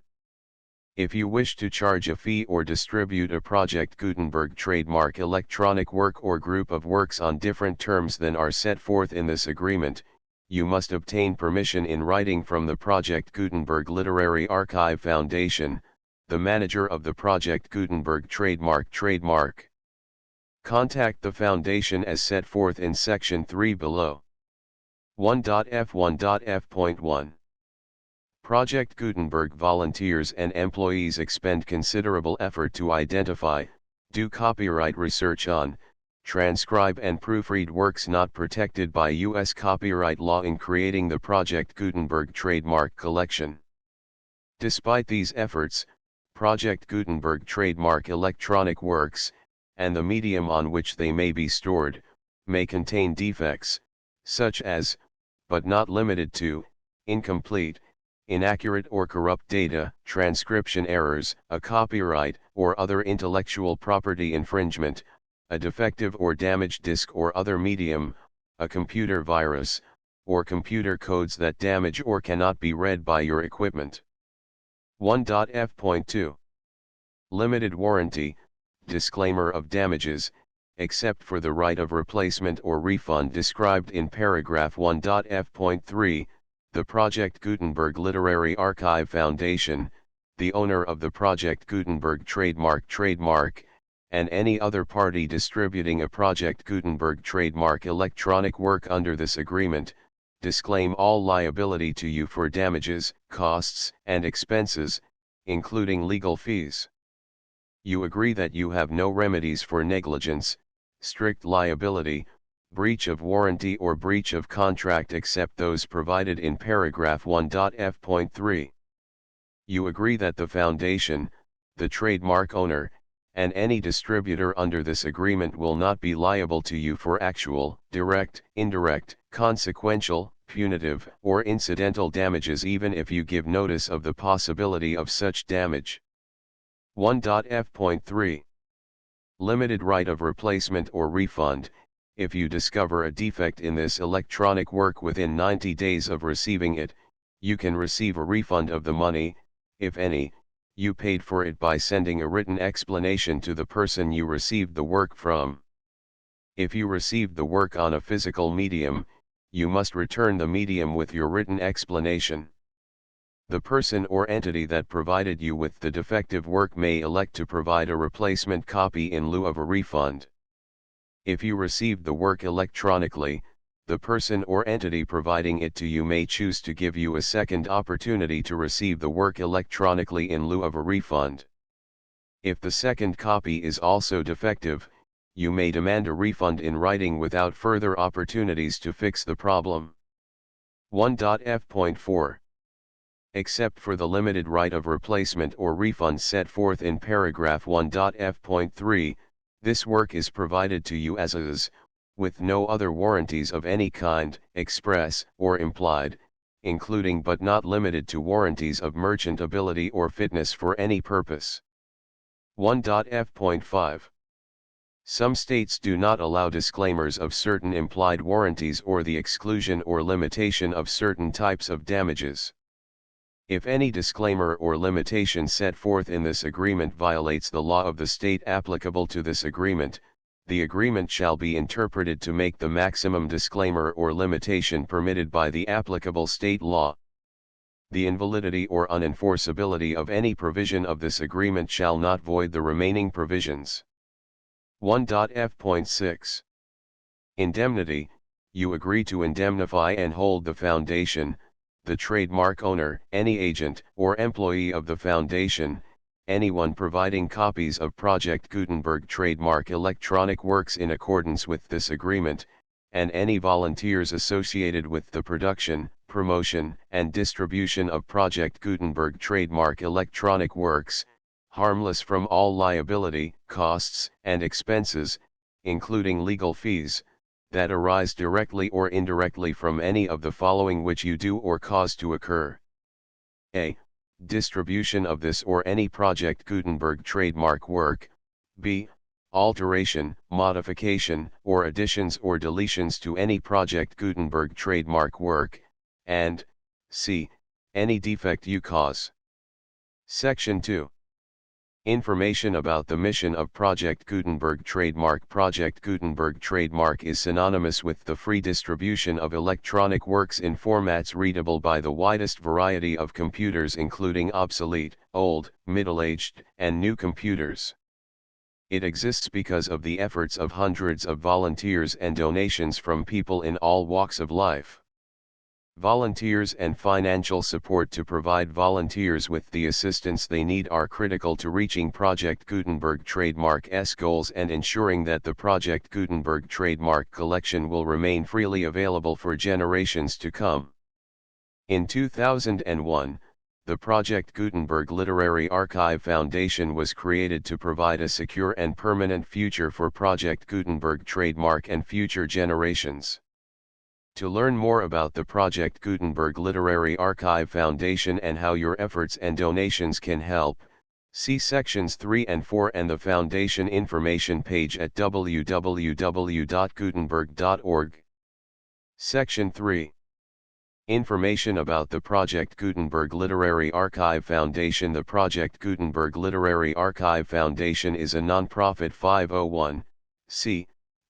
If you wish to charge a fee or distribute a Project Gutenberg trademark electronic work or group of works on different terms than are set forth in this agreement, you must obtain permission in writing from the Project Gutenberg Literary Archive Foundation, the manager of the Project Gutenberg trademark. Contact the Foundation as set forth in Section 3 below. 1.f.1.f.1 Project Gutenberg volunteers and employees expend considerable effort to identify, do copyright research on, transcribe and proofread works not protected by U.S. copyright law in creating the Project Gutenberg trademark collection. Despite these efforts, Project Gutenberg trademark electronic works, and the medium on which they may be stored, may contain defects, such as, but not limited to, incomplete, inaccurate or corrupt data, transcription errors, a copyright or other intellectual property infringement, a defective or damaged disk or other medium, a computer virus, or computer codes that damage or cannot be read by your equipment. 1.f.2 Limited warranty, disclaimer of damages, except for the right of replacement or refund described in paragraph 1.f.3, the Project Gutenberg Literary Archive Foundation, the owner of the Project Gutenberg trademark, and any other party distributing a Project Gutenberg trademark electronic work under this agreement, disclaim all liability to you for damages, costs, and expenses, including legal fees. You agree that you have no remedies for negligence, strict liability, breach of warranty or breach of contract except those provided in paragraph 1.f.3. You agree that the foundation, the trademark owner, and any distributor under this agreement will not be liable to you for actual, direct, indirect, consequential, punitive, or incidental damages even if you give notice of the possibility of such damage. 1.f.3. Limited right of replacement or refund. If you discover a defect in this electronic work within 90 days of receiving it, you can receive a refund of the money, if any, you paid for it by sending a written explanation to the person you received the work from. If you received the work on a physical medium, you must return the medium with your written explanation. The person or entity that provided you with the defective work may elect to provide a replacement copy in lieu of a refund. If you received the work electronically, the person or entity providing it to you may choose to give you a second opportunity to receive the work electronically in lieu of a refund. If the second copy is also defective, you may demand a refund in writing without further opportunities to fix the problem. 1.f.4. Except for the limited right of replacement or refund set forth in paragraph 1.f.3, this work is provided to you as is, with no other warranties of any kind, express or implied, including but not limited to warranties of merchantability or fitness for any purpose. 1.f.5. Some states do not allow disclaimers of certain implied warranties or the exclusion or limitation of certain types of damages. If any disclaimer or limitation set forth in this agreement violates the law of the state applicable to this agreement, the agreement shall be interpreted to make the maximum disclaimer or limitation permitted by the applicable state law. The invalidity or unenforceability of any provision of this agreement shall not void the remaining provisions. 1.f.6. Indemnity. You agree to indemnify and hold the foundation, the trademark owner, any agent or employee of the foundation, anyone providing copies of Project Gutenberg trademark electronic works in accordance with this agreement, and any volunteers associated with the production, promotion, and distribution of Project Gutenberg trademark electronic works, harmless from all liability, costs, and expenses, including legal fees, that arise directly or indirectly from any of the following which you do or cause to occur. A. Distribution of this or any Project Gutenberg trademark work. B. Alteration, modification, or additions or deletions to any Project Gutenberg trademark work, and C. Any defect you cause. Section 2. Information about the mission of Project Gutenberg trademark. Project Gutenberg trademark is synonymous with the free distribution of electronic works in formats readable by the widest variety of computers including obsolete, old, middle-aged, and new computers. It exists because of the efforts of hundreds of volunteers and donations from people in all walks of life. Volunteers and financial support to provide volunteers with the assistance they need are critical to reaching Project Gutenberg trademark's goals and ensuring that the Project Gutenberg trademark collection will remain freely available for generations to come. In 2001, the Project Gutenberg Literary Archive Foundation was created to provide a secure and permanent future for Project Gutenberg trademark and future generations. To learn more about the Project Gutenberg Literary Archive Foundation and how your efforts and donations can help, see sections 3 and 4 and the Foundation information page at www.gutenberg.org. Section 3. Information about the Project Gutenberg Literary Archive Foundation. The Project Gutenberg Literary Archive Foundation is a non-profit 501 c.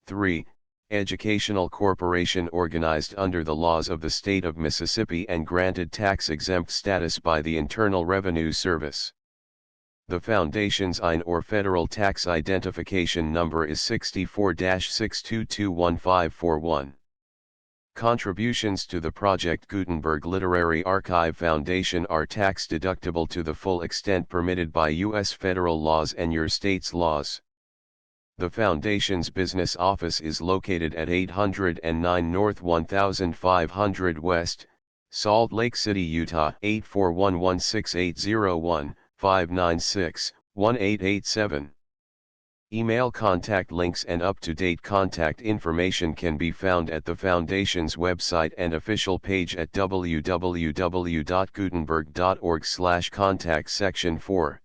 3. Educational corporation organized under the laws of the state of Mississippi and granted tax-exempt status by the Internal Revenue Service. The Foundation's IN or Federal Tax Identification Number is 64-6221541. Contributions to the Project Gutenberg Literary Archive Foundation are tax-deductible to the full extent permitted by U.S. federal laws and your state's laws. The Foundation's business office is located at 809 North 1500 West, Salt Lake City, Utah 84116801596-1887. Email contact links and up-to-date contact information can be found at the Foundation's website and official page at www.gutenberg.org/contact section 4.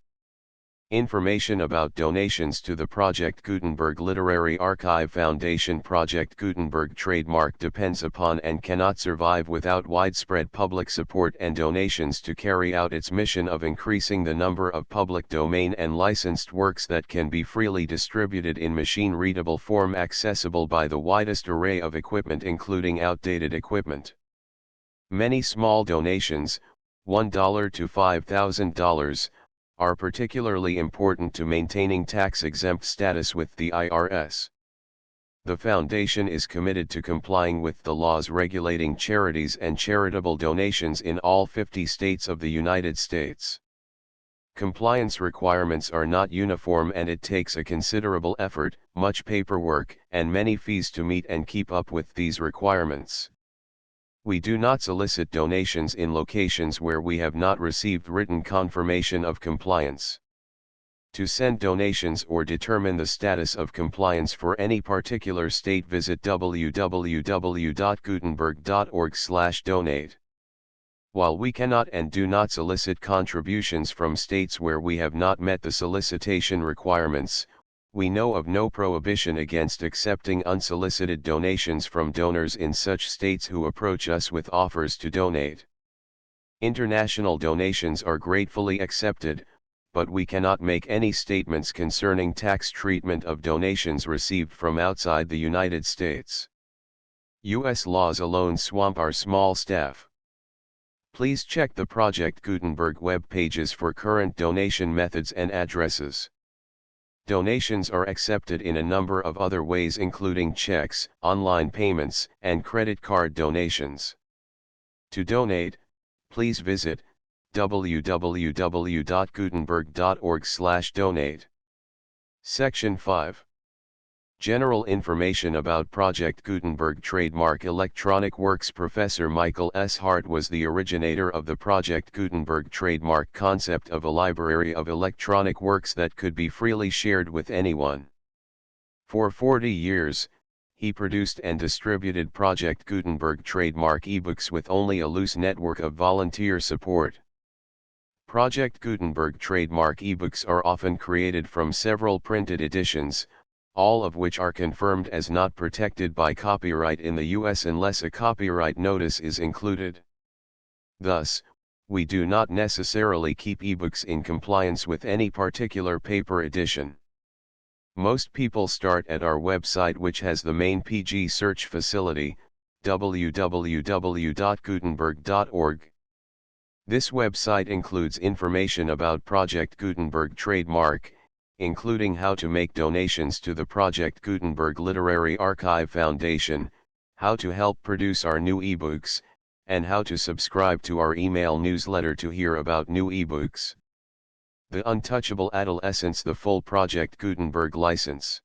Information about donations to the Project Gutenberg Literary Archive Foundation. Project Gutenberg trademark depends upon and cannot survive without widespread public support and donations to carry out its mission of increasing the number of public domain and licensed works that can be freely distributed in machine-readable form accessible by the widest array of equipment including outdated equipment. Many small donations, $1 to $5,000, are particularly important to maintaining tax-exempt status with the IRS. The Foundation is committed to complying with the laws regulating charities and charitable donations in all 50 states of the United States. Compliance requirements are not uniform and it takes a considerable effort, much paperwork, and many fees to meet and keep up with these requirements. We do not solicit donations in locations where we have not received written confirmation of compliance. To send donations or determine the status of compliance for any particular state, visit www.gutenberg.org/donate. While we cannot and do not solicit contributions from states where we have not met the solicitation requirements, we know of no prohibition against accepting unsolicited donations from donors in such states who approach us with offers to donate. International donations are gratefully accepted, but we cannot make any statements concerning tax treatment of donations received from outside the United States. U.S. laws alone swamp our small staff. Please check the Project Gutenberg web pages for current donation methods and addresses. Donations are accepted in a number of other ways including checks, online payments, and credit card donations. To donate, please visit www.gutenberg.org/donate. Section 5. General information about Project Gutenberg trademark electronic works. Professor Michael S. Hart was the originator of the Project Gutenberg trademark concept of a library of electronic works that could be freely shared with anyone. For 40 years, he produced and distributed Project Gutenberg trademark ebooks with only a loose network of volunteer support. Project Gutenberg trademark ebooks are often created from several printed editions, all of which are confirmed as not protected by copyright in the U.S. unless a copyright notice is included. Thus, we do not necessarily keep ebooks in compliance with any particular paper edition. Most people start at our website, which has the main PG search facility, www.gutenberg.org. This website includes information about Project Gutenberg trademark, including how to make donations to the Project Gutenberg Literary Archive Foundation, how to help produce our new ebooks, and how to subscribe to our email newsletter to hear about new ebooks. The Untouchable Adolescents, the full Project Gutenberg license.